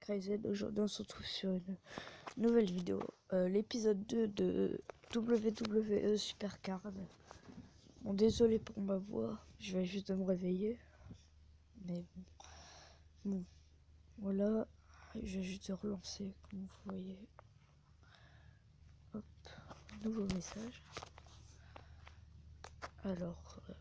Crazy. Aujourd'hui on se retrouve sur une nouvelle vidéo, l'épisode 2 de WWE Supercard. Bon, désolé pour ma voix, je vais juste de me réveiller, mais bon, voilà, je vais juste relancer comme vous voyez. Hop, nouveau message. Alors hop.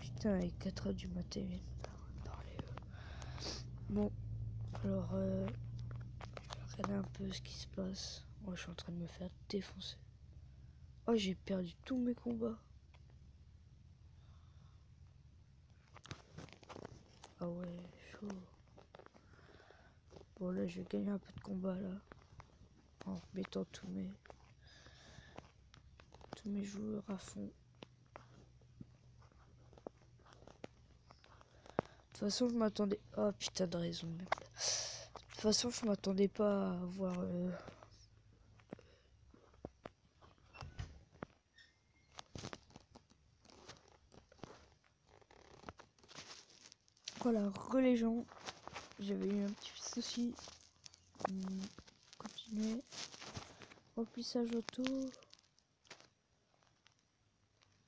Putain, il est 4h du matin, il vient de parler. Bon, alors regardez un peu ce qui se passe. Moi je suis en train de me faire défoncer. Oh, j'ai perdu tous mes combats. Ah ouais, chaud. Bon là je vais gagner un peu de combat là. En mettant tous mes joueurs à fond. De toute façon je m'attendais. Oh putain de raison, merde. De toute façon je m'attendais pas à avoir voilà, les gens. J'avais eu un petit souci. Continuer. Remplissage auto.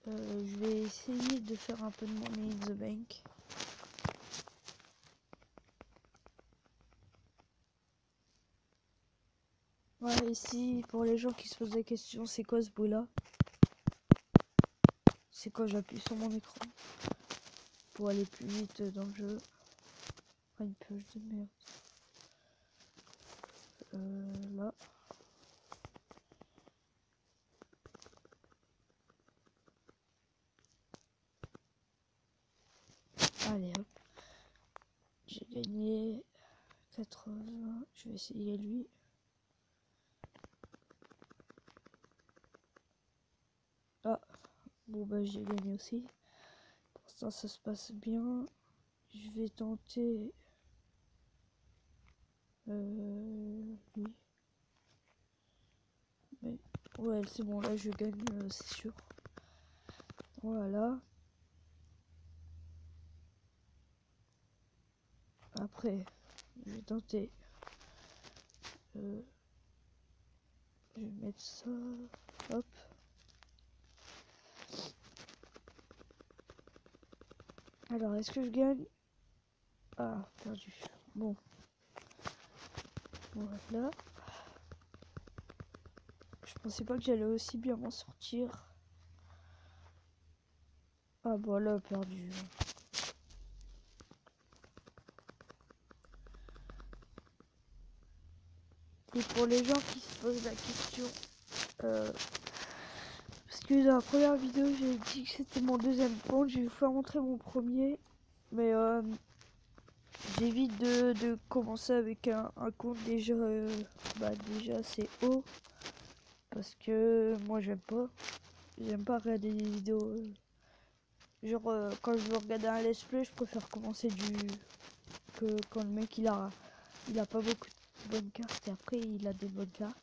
Je vais essayer de faire un peu de money in the bank. Voilà, ici, pour les gens qui se posent la question, c'est quoi ce bruit là? C'est quand j'appuie sur mon écran pour aller plus vite dans le jeu. Ah, une pioche de merde. Là. Allez hop. J'ai gagné 80. Je vais essayer lui. Ah. Bon bah j'ai gagné aussi. Pour l'instant ça se passe bien. Je vais tenter lui. Mais ouais c'est bon, là je gagne, c'est sûr. Voilà. Après je vais tenter. Je vais mettre ça. Hop. Alors est-ce que je gagne? Ah, perdu. Bon. Voilà. Je pensais pas que j'allais aussi bien m'en sortir. Ah bah là, perdu. Et pour les gens qui se posent la question, parce que dans la première vidéo j'ai dit que c'était mon deuxième compte, je vais vous faire montrer mon premier, mais j'évite de commencer avec un compte déjà assez haut, parce que moi j'aime pas regarder des vidéos, genre quand je veux regarder un let's play, je préfère commencer quand le mec il a pas beaucoup de bonnes cartes et après il a des bonnes cartes.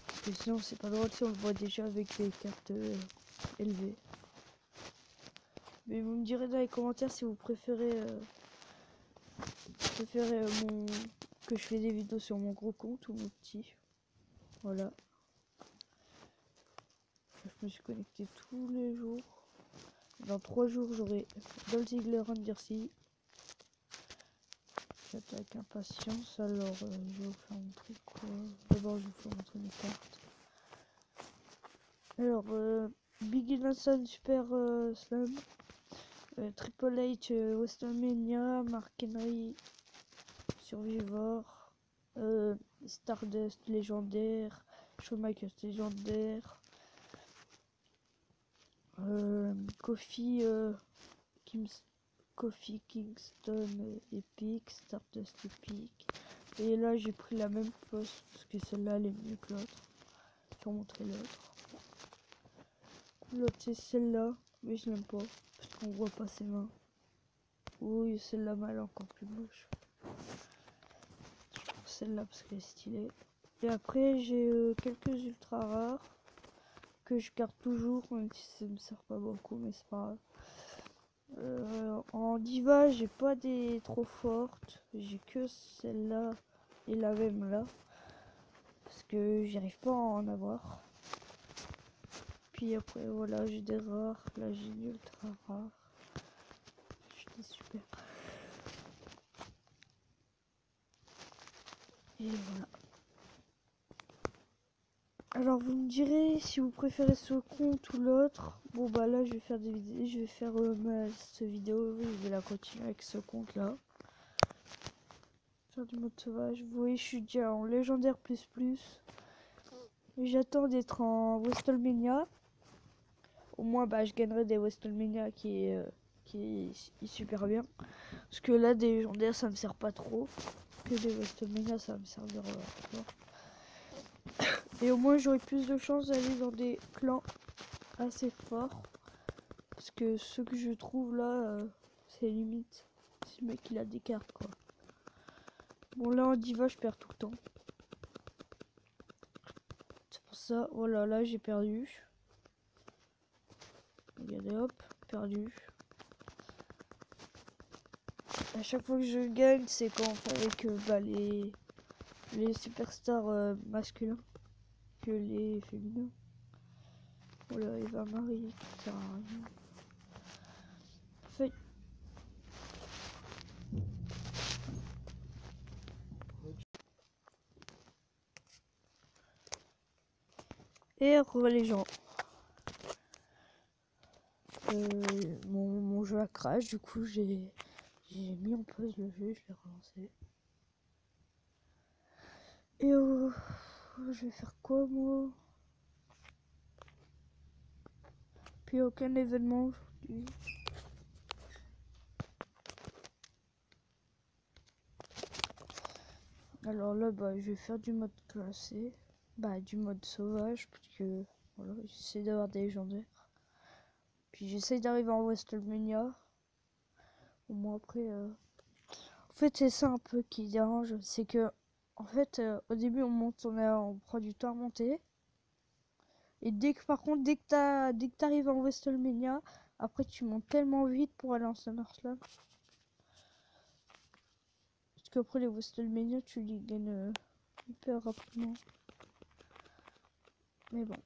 Parce que sinon c'est pas drôle si on le voit déjà avec des cartes élevées. Mais vous me direz dans les commentaires si vous préférez que je fais des vidéos sur mon gros compte ou mon petit. Voilà. Je me suis connecté tous les jours. Dans 3 jours j'aurai Dolph Ziggler Anderson. J'attends avec impatience. Alors je vais vous faire montrer quoi. D'abord je vais vous faire montrer mes cartes. Alors Big Innocent Super Slam, Triple H WrestleMania, Mark Henry Survivor, Stardust légendaire, Shawn Michaels légendaire, Kofi Kingston épique, Stardust épique. Et là j'ai pris la même poste parce que celle-là elle est mieux que l'autre. Je vais vous montrer l'autre. L'autre c'est celle-là, mais je l'aime pas parce qu'on voit pas ses mains. Oui, celle-là elle est encore plus moche. Celle-là parce qu'elle est stylée. Et après, j'ai quelques ultra rares que je garde toujours, même si ça me sert pas beaucoup, mais c'est pas grave. En diva, j'ai pas des trop fortes, j'ai que celle-là et la même là, parce que j'arrive pas à en avoir. Puis après, voilà, j'ai des rares, là j'ai une ultra rare. J'étais super. Et voilà. Alors vous me direz si vous préférez ce compte ou l'autre. Bon bah là je vais faire des vidéos, je vais faire cette vidéo, oui, je vais la continuer avec ce compte là. Faire du mode sauvage. Vous voyez je suis déjà en légendaire plus. J'attends d'être en Wrestlemania. Au moins bah je gagnerai des Wrestlemania qui est super bien. Parce que là des légendaires ça me sert pas trop. Que des Wrestlemania ça va me servir fort. Et au moins j'aurai plus de chances d'aller dans des clans assez forts. Parce que ce que je trouve là, c'est limite. Si le mec il a des cartes quoi. Bon là en diva je perds tout le temps. C'est pour ça, voilà là j'ai perdu. Regardez hop, perdu. À chaque fois que je gagne c'est quand avec bah, les superstars masculins que les féminins. Voilà Eva Marie qui sert à rien. Fait. Et les gens. Mon jeu a crash, du coup j'ai mis en pause le jeu, je l'ai relancé. Et je vais faire quoi moi? Puis aucun événement aujourd'hui. Alors là bah je vais faire du mode classé. Bah du mode sauvage parce que voilà, j'essaie d'avoir des légendaires. Puis j'essaie d'arriver en Wrestlemania. Au moins après en fait c'est ça un peu qui dérange, c'est que en fait au début on monte, on prend du temps à monter. Et par contre dès que t'arrives en Wrestlemania, après tu montes tellement vite pour aller en SummerSlam. Parce qu'après les Wrestlemania tu les gagnes hyper rapidement. Mais bon.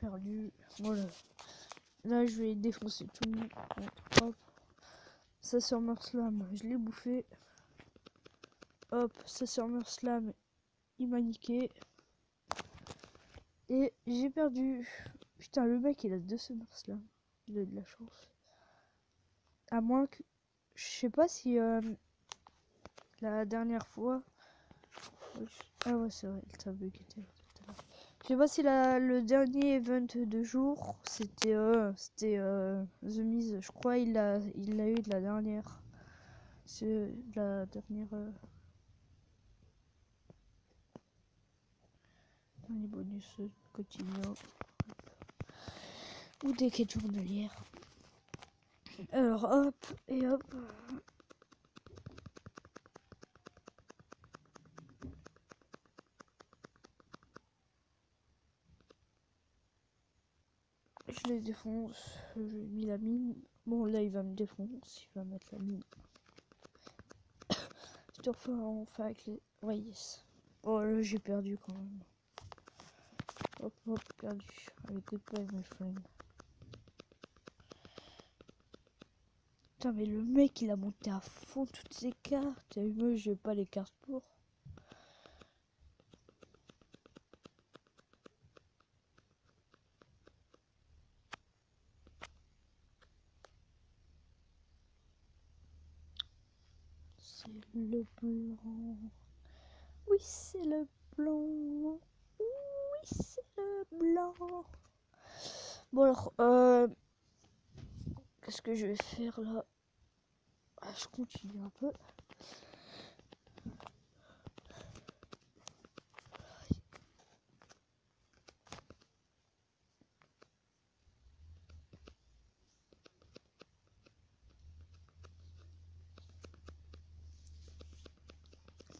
Perdu. Voilà. Là je vais défoncer tout le monde. Hop. Ça SummerSlam, je l'ai bouffé. Hop, ça SummerSlam, il m'a niqué. Et j'ai perdu. Putain, le mec il a 2 SummerSlam. Il a de la chance. À moins que. Je sais pas si la dernière fois. Ah ouais, c'est vrai, il t'a bugué. Je sais pas si le dernier event de jour c'était The Miz. Je crois il l'a eu de la dernière. C'est la dernière. Les bonus quotidiens. Ou des quêtes journalières. Alors hop et hop. Je les défonce. J'ai mis la mine. Bon là il va me défoncer. Il va mettre la mine. Je te refais enfin avec les. Ouais yes. Oh là j'ai perdu quand même. Hop hop perdu. Allez goodbye my friend. Putain mais le mec il a monté à fond toutes ses cartes. Et moi j'ai pas les cartes pour. C'est le blanc. Oui c'est le blanc. Oui c'est le blanc. Bon alors qu'est-ce que je vais faire là? Je continue un peu.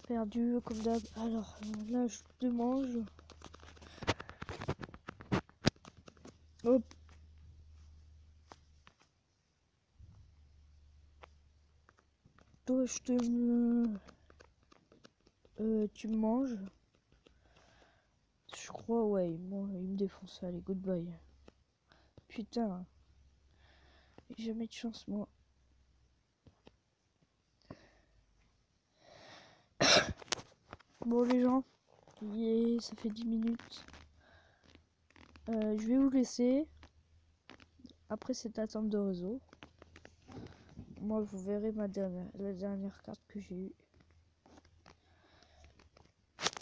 Perdu comme d'hab. Alors là je te mange. Hop. Toi je te tu me manges. Je crois ouais, bon, il me défonce, allez goodbye. Putain. J'ai jamais de chance moi. Bon les gens, ça fait 10 minutes. Je vais vous laisser. Après cette attente de réseau. Moi vous verrez la dernière carte que j'ai eue.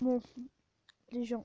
Bon, les gens.